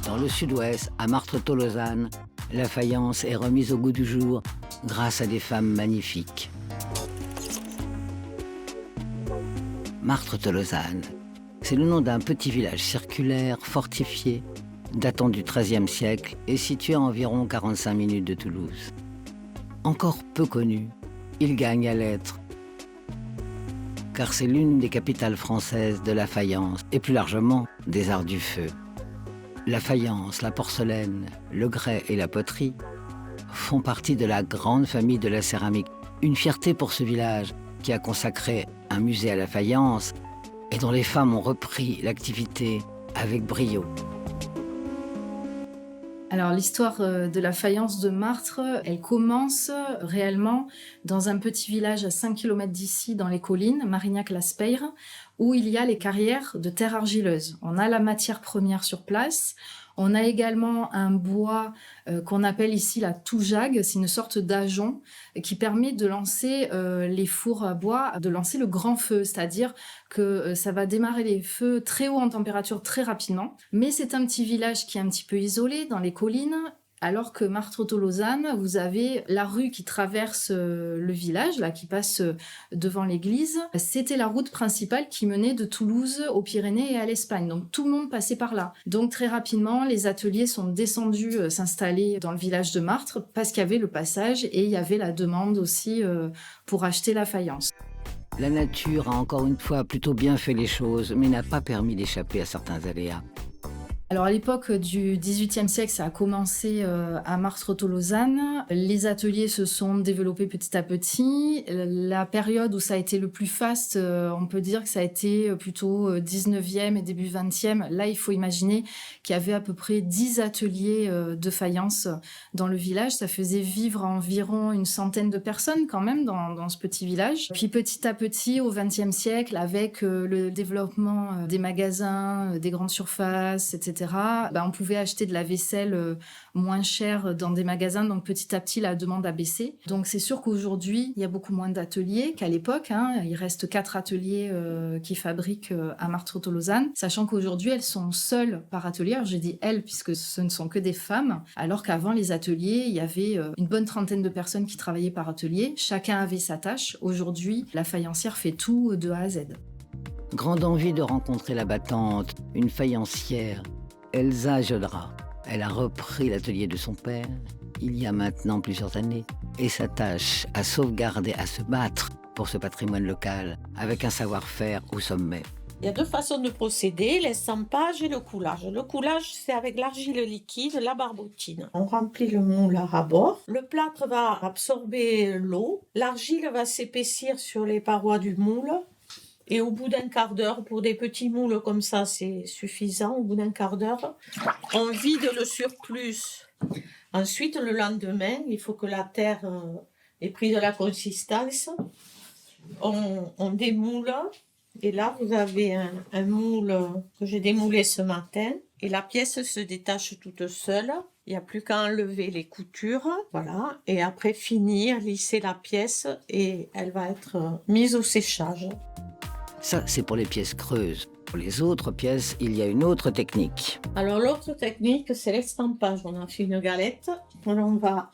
Dans le sud-ouest, à Martres-Tolosane, la faïence est remise au goût du jour grâce à des femmes magnifiques. Martres-Tolosane, c'est le nom d'un petit village circulaire fortifié datant du XIIIe siècle et situé à environ 45 minutes de Toulouse. Encore peu connu, il gagne à l'être, car c'est l'une des capitales françaises de la faïence et plus largement des arts du feu. La faïence, la porcelaine, le grès et la poterie font partie de la grande famille de la céramique. Une fierté pour ce village qui a consacré un musée à la faïence et dont les femmes ont repris l'activité avec brio. Alors l'histoire de la faïence de Martres, elle commence réellement dans un petit village à 5 km d'ici, dans les collines, Marignac-Laspeyre, où il y a les carrières de terre argileuse. On a la matière première sur place. On a également un bois qu'on appelle ici la toujague, c'est une sorte d'ajon qui permet de lancer les fours à bois, de lancer le grand feu, c'est-à-dire que ça va démarrer les feux très haut en température très rapidement. Mais c'est un petit village qui est un petit peu isolé dans les collines. Alors que Martres-Tolosane, vous avez la rue qui traverse le village, là, qui passe devant l'église. C'était la route principale qui menait de Toulouse aux Pyrénées et à l'Espagne. Donc tout le monde passait par là. Donc très rapidement, les ateliers sont descendus s'installer dans le village de Martres parce qu'il y avait le passage et il y avait la demande aussi pour acheter la faïence. La nature a encore une fois plutôt bien fait les choses, mais n'a pas permis d'échapper à certains aléas. Alors à l'époque du XVIIIe siècle, ça a commencé à Martres-Tolosane. Les ateliers se sont développés petit à petit. La période où ça a été le plus faste, on peut dire que ça a été plutôt 19e et début 20e. Là, il faut imaginer qu'il y avait à peu près 10 ateliers de faïence dans le village. Ça faisait vivre environ une centaine de personnes quand même dans ce petit village. Puis petit à petit, au XXe siècle, avec le développement des magasins, des grandes surfaces, etc., on pouvait acheter de la vaisselle moins chère dans des magasins, donc petit à petit la demande a baissé. Donc c'est sûr qu'aujourd'hui il y a beaucoup moins d'ateliers qu'à l'époque, Il reste 4 ateliers qui fabriquent à Martres-Tolosane, sachant qu'aujourd'hui elles sont seules par atelier. Alors j'ai dit elles puisque ce ne sont que des femmes, alors qu'avant les ateliers il y avait une bonne trentaine de personnes qui travaillaient par atelier, chacun avait sa tâche. Aujourd'hui la faïencière fait tout de A à Z. Grande envie de rencontrer la battante, une faïencière, Elsa Jodra. Elle a repris l'atelier de son père, il y a maintenant plusieurs années, et s'attache à sauvegarder, à se battre pour ce patrimoine local, avec un savoir-faire au sommet. Il y a 2 façons de procéder, l'estampage et le coulage. Le coulage, c'est avec l'argile liquide, la barbotine. On remplit le moule à ras-bord. Le plâtre va absorber l'eau. L'argile va s'épaissir sur les parois du moule. Et au bout d'un quart d'heure, pour des petits moules comme ça, c'est suffisant. Au bout d'un quart d'heure, on vide le surplus. Ensuite, le lendemain, il faut que la terre ait pris de la consistance. On démoule. Et là, vous avez un moule que j'ai démoulé ce matin. Et la pièce se détache toute seule. Il n'y a plus qu'à enlever les coutures. Voilà. Et après, finir, lisser la pièce et elle va être mise au séchage. Ça, c'est pour les pièces creuses. Pour les autres pièces, il y a une autre technique. Alors, l'autre technique, c'est l'estampage. On a fait une galette. On va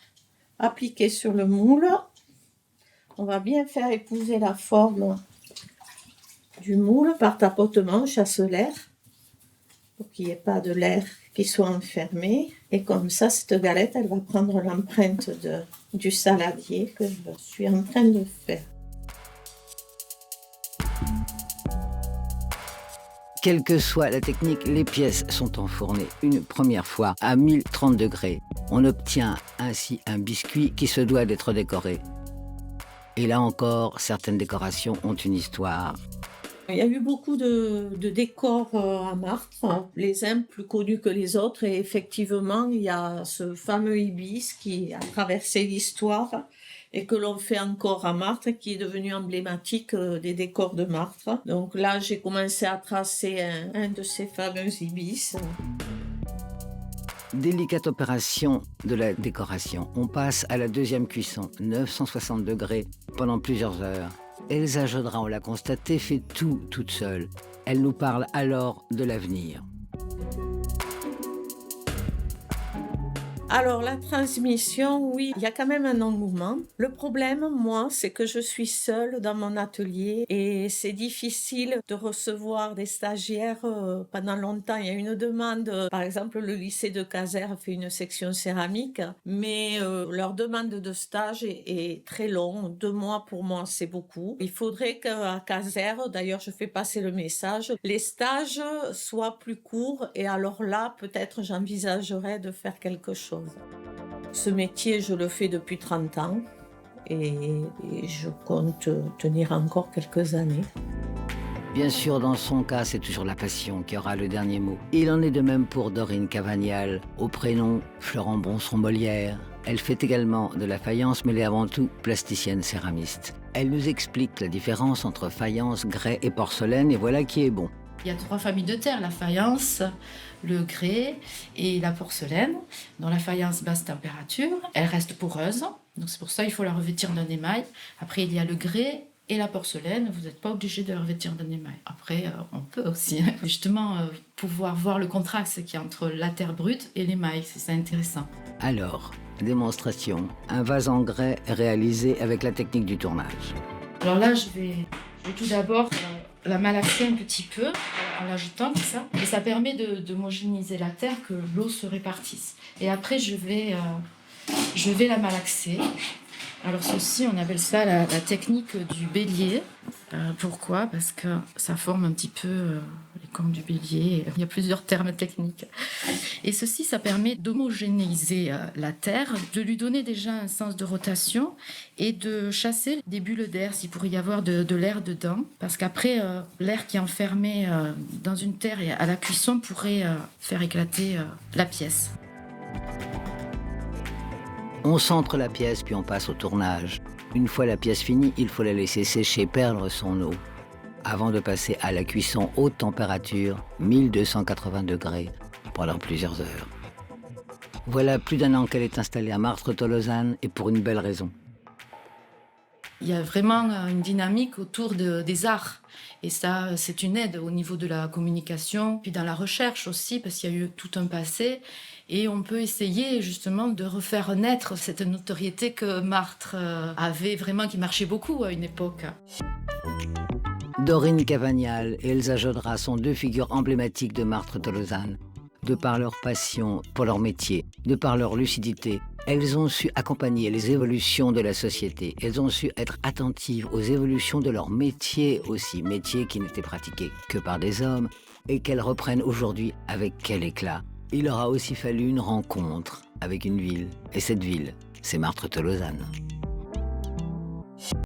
appliquer sur le moule. On va bien faire épouser la forme du moule par tapotement, chasse l'air, pour qu'il n'y ait pas de l'air qui soit enfermé. Et comme ça, cette galette, elle va prendre l'empreinte du saladier que je suis en train de faire. Quelle que soit la technique, les pièces sont enfournées une première fois à 1030 degrés. On obtient ainsi un biscuit qui se doit d'être décoré. Et là encore, certaines décorations ont une histoire. Il y a eu beaucoup de décors à Martres, les uns plus connus que les autres. Et effectivement, il y a ce fameux ibis qui a traversé l'histoire et que l'on fait encore à Martres, qui est devenu emblématique des décors de Martres. Donc là, j'ai commencé à tracer un de ces fameux ibis. Délicate opération de la décoration. On passe à la deuxième cuisson, 960 degrés, pendant plusieurs heures. Elsa Jodra, on l'a constaté, fait tout toute seule. Elle nous parle alors de l'avenir. Alors, la transmission, oui, il y a quand même un engouement. Le problème, moi, c'est que je suis seule dans mon atelier et c'est difficile de recevoir des stagiaires pendant longtemps. Il y a une demande, par exemple, le lycée de Caser fait une section céramique, mais leur demande de stage est très longue. 2 mois, pour moi, c'est beaucoup. Il faudrait qu'à Caser, d'ailleurs, je fais passer le message, les stages soient plus courts et alors là, peut-être j'envisagerais de faire quelque chose. Ce métier, je le fais depuis 30 ans et je compte tenir encore quelques années. Bien sûr, dans son cas, c'est toujours la passion qui aura le dernier mot. Il en est de même pour Dorine Cavagnal, au prénom Florent Bronson-Molière. Elle fait également de la faïence, mais elle est avant tout plasticienne céramiste. Elle nous explique la différence entre faïence, grès et porcelaine, et voilà qui est bon. Il y a 3 familles de terre, la faïence, le grès et la porcelaine. Dans la faïence basse température, elle reste poreuse, donc c'est pour ça qu'il faut la revêtir d'un émail. Après, il y a le grès et la porcelaine, vous n'êtes pas obligé de la revêtir d'un émail. Après, on peut aussi, justement, pouvoir voir le contraste qu'il y a entre la terre brute et l'émail, c'est ça intéressant. Alors, démonstration, un vase en grès réalisé avec la technique du tournage. Alors là, je vais tout d'abord la malaxer un petit peu en l'ajoutant comme ça. Et ça permet d'homogénéiser la terre, que l'eau se répartisse. Et après, je vais la malaxer. Alors ceci, on appelle ça la technique du bélier. Pourquoi ? Parce que ça forme un petit peu les cornes du bélier. Il y a plusieurs termes techniques. Et ceci, ça permet d'homogénéiser la terre, de lui donner déjà un sens de rotation et de chasser des bulles d'air, s'il pourrait y avoir de l'air dedans. Parce qu'après, l'air qui est enfermé dans une terre et à la cuisson pourrait faire éclater la pièce. On centre la pièce, puis on passe au tournage. Une fois la pièce finie, il faut la laisser sécher, perdre son eau, avant de passer à la cuisson haute température, 1280 degrés, pendant plusieurs heures. Voilà plus d'1 an qu'elle est installée à Martres-Tolosane, et pour une belle raison. Il y a vraiment une dynamique autour des arts. Et ça, c'est une aide au niveau de la communication, puis dans la recherche aussi, parce qu'il y a eu tout un passé. Et on peut essayer justement de refaire naître cette notoriété que Martres avait vraiment, qui marchait beaucoup à une époque. Dorine Cavagnal et Elsa Jodra sont 2 figures emblématiques de Martres-Tolosane. De par leur passion pour leur métier, de par leur lucidité, elles ont su accompagner les évolutions de la société. Elles ont su être attentives aux évolutions de leur métier aussi, métier qui n'était pratiqué que par des hommes, et qu'elles reprennent aujourd'hui avec quel éclat. Il aura aussi fallu une rencontre avec une ville, et cette ville, c'est Martres-Tolosane.